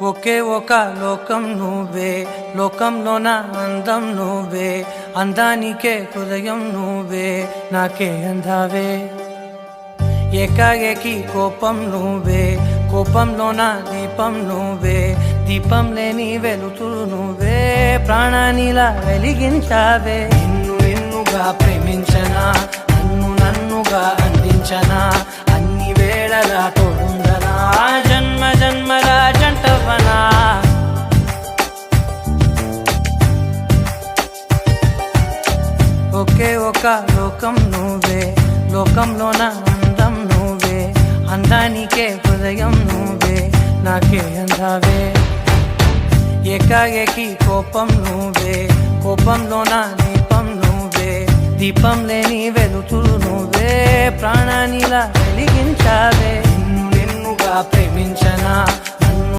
ఒకే ఒక లోకం నువ్వే, లోకంలోన అందం నువ్వే, అందానికే హృదయం నువ్వే, నాకే అందావే. ఏకాఏకి కోపం నువ్వే, కోపంలోన దీపం నువ్వే, దీపం లేని వెలుతురు నువ్వే, ప్రాణానిలా వెలిగించావే. నిన్నుగా ప్రేమించనా, నన్నుగా అందించనా, అన్ని వేళలా తోడుందనా, జన్మ జన్మల జంటవనా. ఒకే ఒక లోకం నువ్వే, లోకంలోన అందం నువ్వే, అందానికే హృదయం నువ్వే, నాకే అందావే. ఏకాఏకి కోపం నువ్వే, కోపంలోన దీపం నువ్వే, దీపం లేని వెలుతురు నువ్వే, ప్రాణానిలా వెలిగించావే. నిన్నుగా ప్రేమించనా,